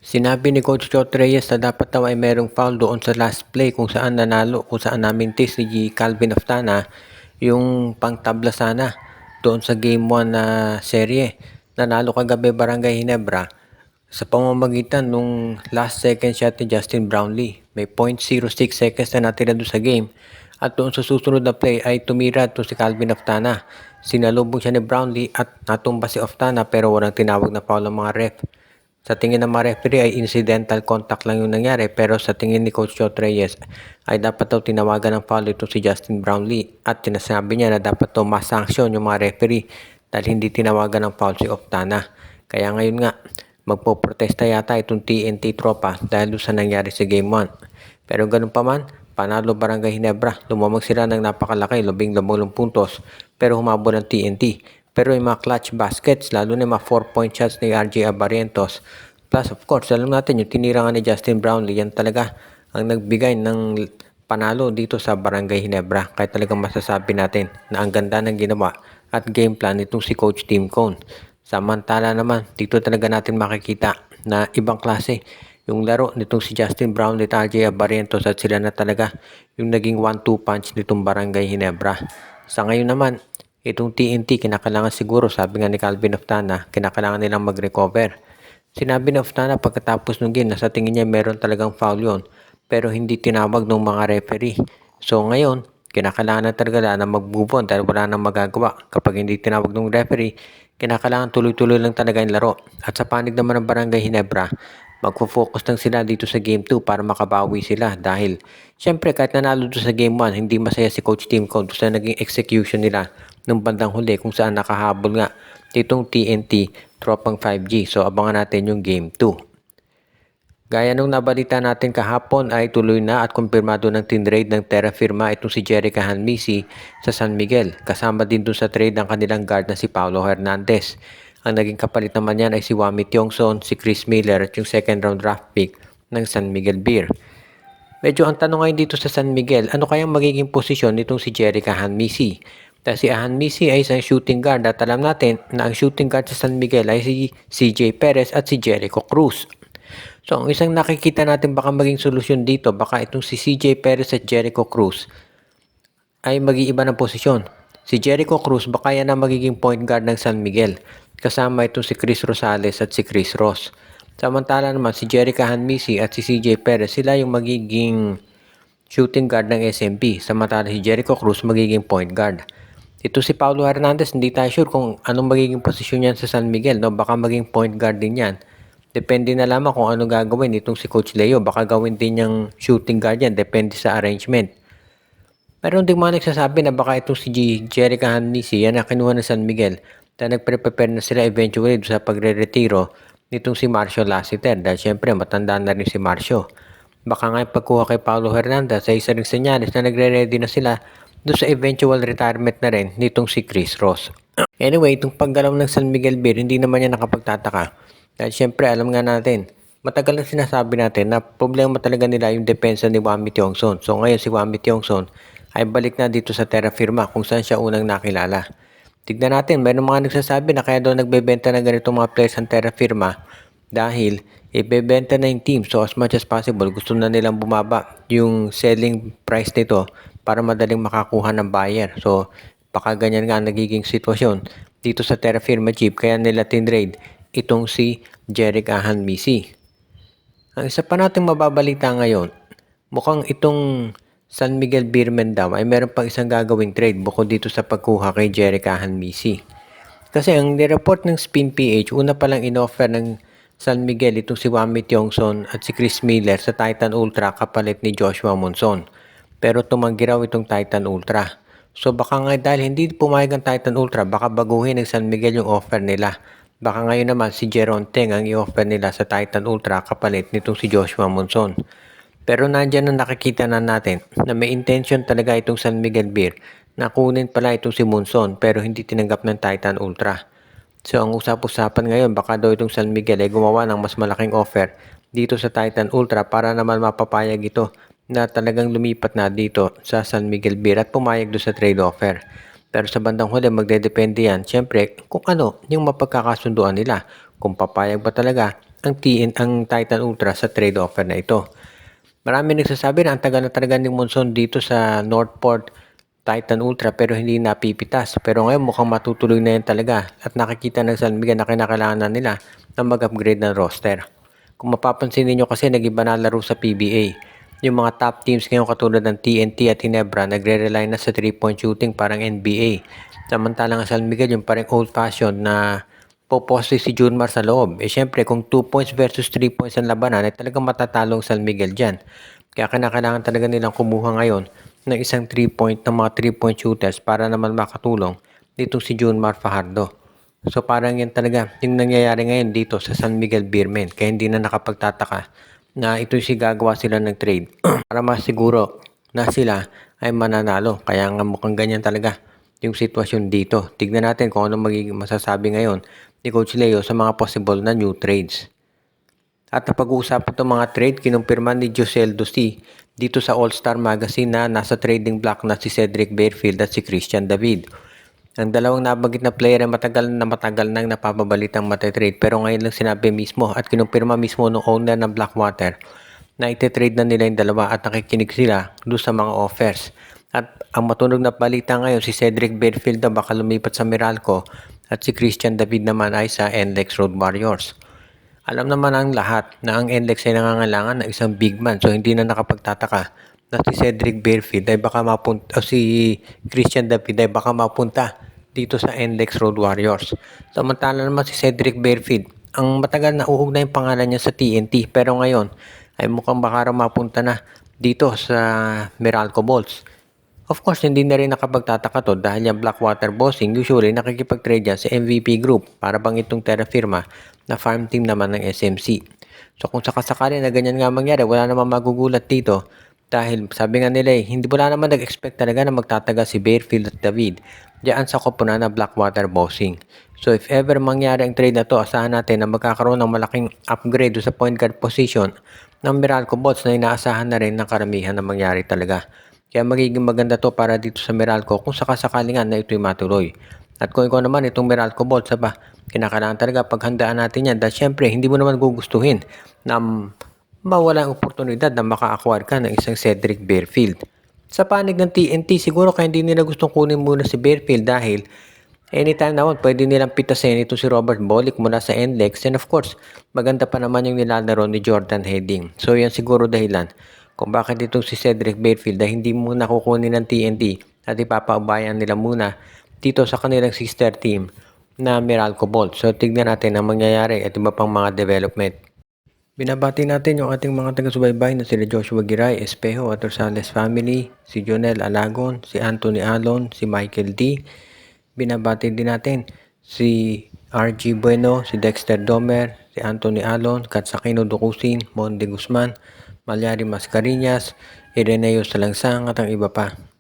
Sinabi ni Coach Chot Reyes na dapat daw ay merong foul doon sa last play kung saan nanalo, kung saan namintis si Calvin Oftana yung pangtabla sana doon sa Game 1 na serye. Nanalo kagabi Barangay Hinebra sa pamamagitan nung last second shot ni Justin Brownlee. May 0.06 seconds na natira doon sa game. At doon sa susunod na play ay tumira to si Calvin Oftana. Sinalubong siya ni Brownlee at natumba si Oftana pero walang tinawag na foul ng mga ref. Sa tingin ng mga referee ay incidental contact lang yung nangyari pero sa tingin ni Coach Chot Reyes ay dapat daw tinawagan ng foul ito si Justin Brownlee at sinasabi niya na dapat daw masanksyon yung mga referee dahil hindi tinawagan ng foul si Oftana. Kaya ngayon nga magpoprotesta yata itong TNT tropa dahil sa nangyari sa Game 1. Pero ganun pa man, panalo Barangay Hinebra, lumamang sila ng napakalaki, 18 puntos pero humabol ng TNT. Pero yung mga clutch baskets, lalo na yung mga 4-point shots ni RJ Abarientos. Plus of course, alam natin yung tinira nga ni Justin Brownlee, yan talaga ang nagbigay ng panalo dito sa Barangay Hinebra. Kaya talagang masasabi natin na ang ganda ng ginawa at game plan nitong si Coach Tim Cone. Samantala naman, dito talaga natin makikita na ibang klase yung laro nitong si Justin Brownlee at RJ Abarientos at sila na talaga yung naging 1-2 punch nitong Barangay Hinebra. Sa ngayon naman, itong TNT, kinakailangan siguro, sabi nga ni Calvin Oftana, kinakailangan nilang mag-recover. Sinabi ni Oftana pagkatapos ng game na sa tingin niya meron talagang foul yon pero hindi tinawag ng mga referee. So ngayon, kinakailangan na talaga na mag-move on dahil wala nang magagawa. Kapag hindi tinawag ng referee, kinakailangan tuloy-tuloy lang talaga yung laro. At sa panig naman ng Barangay Hinebra, magfo-focus lang sila dito sa Game 2 para makabawi sila dahil syempre kahit nanalo doon sa Game 1, hindi masaya si Coach Tim Cone sa naging execution nila nung bandang huli kung saan nakahabol nga ditong TNT tropang 5G. So abangan natin yung Game 2. Gaya nung nabalita natin kahapon ay tuloy na at kumpirmado ng tinrade ng Terra Firma itong si Jerica Hanmisi sa San Miguel. Kasama din dun sa trade ang kanilang guard na si Paulo Hernandez. Ang naging kapalit naman yan ay si Wami Tiongson, si Chris Miller at yung second round draft pick ng San Miguel Beer. Medyo ang tanong ngayon dito sa San Miguel, ano kayang magiging posisyon nitong si Jerica Hanmisi? Dahil si Hanmisi ay isang shooting guard at alam natin na ang shooting guard sa San Miguel ay si CJ Perez at si Jericho Cruz. So ang isang nakikita natin baka maging solusyon dito, baka itong si CJ Perez at Jericho Cruz ay mag-iiba ng posisyon. Si Jericho Cruz baka yan ang magiging point guard ng San Miguel. Kasama itong si Chris Rosales at si Chris Ross. Samantala naman si Jerica Hanmisi at si CJ Perez, sila yung magiging shooting guard ng SMP. Samantala si Jericho Cruz magiging point guard. Ito si Paulo Hernandez, hindi tayo sure kung anong magiging posisyon niyan sa San Miguel. No? Baka maging point guard din yan. Depende na lamang kung anong gagawin itong si Coach Leo. Baka gawin din niyang shooting guard yan. Depende sa arrangement. Pero hindi mga nagsasabi na baka itong si Jerica Hanmisi, yan na kinuha ng San Miguel. Dahil nagpre-prepare na sila eventually sa pagre-retiro nitong si Marcio Lassiter. Dahil syempre matanda na rin si Marcio. Baka nga yung pagkuha kay Paulo Hernandez ay isa ring senyales na nagre-ready na sila doon sa eventual retirement na rin nitong si Chris Ross. Anyway, itong paggalaw ng San Miguel Beer, hindi naman yan nakapagtataka. Dahil syempre, alam nga natin, matagal na sinasabi natin na problema talaga nila yung depensa ni Wami Tiongson. So ngayon si Wami Tiongson ay balik na dito sa Terra Firma kung saan siya unang nakilala. Tignan natin, mayroong mga nagsasabi na kaya daw nagbebenta ng ganitong mga players ng Terra Firma dahil ibebenta na yung team. So as much as possible, gusto na nilang bumaba yung selling price nito para madaling makakuha ng buyer. So baka ganyan nga ang nagiging sitwasyon dito sa Terra Firma Jeep kaya nila tinrade itong si Jerica Hanmisi. Ang isa pa nating mababalita ngayon, mukhang itong San Miguel Beermen daw ay meron pang isang gagawing trade bukod dito sa pagkuha kay Jerica Hanmisi. Kasi ang nireport ng Spin PH, una palang inoffer ng San Miguel itong si Wami Tiongson at si Chris Miller sa Titan Ultra kapalit ni Joshua Monson. Pero tumanggi raw itong Titan Ultra. So baka nga dahil hindi pumayag ang Titan Ultra, baka baguhin ng San Miguel yung offer nila. Baka ngayon naman si Jeron Teng ang i-offer nila sa Titan Ultra kapalit nitong si Joshua Monson. Pero nandyan na nakikita na natin na may intention talaga itong San Miguel Beer na kunin pala itong si Monson pero hindi tinanggap ng Titan Ultra. So ang usap-usapan ngayon baka daw itong San Miguel ay gumawa ng mas malaking offer dito sa Titan Ultra para naman mapapayag ito na talagang lumipat na dito sa San Miguel Beer at pumayag doon sa trade offer. Pero sa bandang huli magdedepende yan, syempre, kung ano yung mapagkakasunduan nila. Kung papayag ba talaga ang Titan Ultra sa trade offer na ito. Marami nagsasabi na ang tagal na talaga ni Monson dito sa Northport Titan Ultra pero hindi napipitas. Pero ngayon mukhang matutuloy na yan talaga at nakikita ng San Miguel na kinakailangan na nila na mag-upgrade ng roster. Kung mapapansin niyo kasi nag-iba na laro sa PBA. Yung mga top teams ngayon katulad ng TNT at Ginebra nagre-rely na sa 3-point shooting parang NBA. Samantalang ang San Miguel yung parang old-fashioned na poposte si Junmar sa loob. Syempre kung 2 points versus 3 points ang labanan ay talagang matatalong San Miguel dyan. Kaya kinakailangan talaga nilang kumuha ngayon ng isang 3-point ng mga 3-point shooters para naman makatulong dito si Junmar Fajardo. So parang yan talaga yung nangyayari ngayon dito sa San Miguel Beermen. Kaya hindi na nakapagtataka na ito si gagawa sila ng trade para masiguro na sila ay mananalo. Kaya nga mukhang ganyan talaga yung sitwasyon dito. Tignan natin kung ano magiging masasabi ngayon ni Coach Leo sa mga possible na new trades. At napag-uusapan itong mga trade, kinumpirma ni Joseldo C. dito sa All-Star Magazine na nasa trading block na si Cedric Barefield at si Christian David. Ang dalawang nabanggit na player ay matagal nang napapabalitang matatrade pero ngayon lang sinabi mismo at kinumpirma mismo ng owner ng Blackwater na ite-trade na nila yung dalawa at nakikinig sila doon sa mga offers. At ang matunog na balita ngayon, si Cedric Barefield na baka lumipat sa Meralco at si Christian David naman ay sa NLEX Road Warriors. Alam naman ang lahat na ang NLEX ay nangangailangan ng isang big man so hindi na nakapagtataka na si Cedric Barefield ay baka mapunta o si Christian David ay baka mapunta dito sa NLEX Road Warriors. Samantala naman si Cedric Barefield, ang matagal na uhog na yung pangalan niya sa TNT pero ngayon ay mukhang baka raw mapunta na dito sa Meralco Bolts. Of course, hindi na rin nakapagtataka to dahil yung Blackwater Bossing usually nakikipag-trade yan sa MVP Group para bang itong terra firma na farm team naman ng SMC. So kung sakasakali na ganyan nga mangyari, wala namang magugulat dito dahil sabi nga nila hindi wala naman nag-expect talaga na magtataga si Barefield at David diyan sa koponan ng Blackwater Bossing. So if ever mangyari ang trade na to, asahan natin na magkakaroon ng malaking upgrade sa point guard position ng Meralco Bolts na inaasahan na rin ng karamihan na mangyari talaga. Kaya magiging maganda to para dito sa Meralco kung sakasakali nga na ito'y matuloy. At kung ikaw naman itong Meralco Bolts, kinakailangan talaga paghandaan natin yan dahil syempre hindi mo naman gugustuhin na mawala ang oportunidad na maka-acquire ka ng isang Cedric Barefield. Sa panig ng TNT, siguro kaya hindi nila gustong kunin muna si Barefield dahil anytime naman pwede nilang pitasin ito si Robert Bolick mula sa NLEX and of course maganda pa naman yung nilalaro ni Jordan Heading. So yan siguro dahilan kung bakit itong si Cedric Barefield ay hindi muna kukunin ng TNT at ipapaubayan nila muna dito sa kanilang sister team na Meralco Bolts. So tignan natin ang mangyayari at iba pang mga development. Binabati natin yung ating mga taga-subaybay na sila Joshua Giray, Espejo at Rosales family, si Jonel Alagon, si Anthony Alon, si Michael D. Binabati din natin si RG Bueno, si Dexter Domer, si Anthony Alon, Katsakino Dukusin, Monde Guzman, Malyari Mascarillas, Ireneo Salangsang at ang iba pa.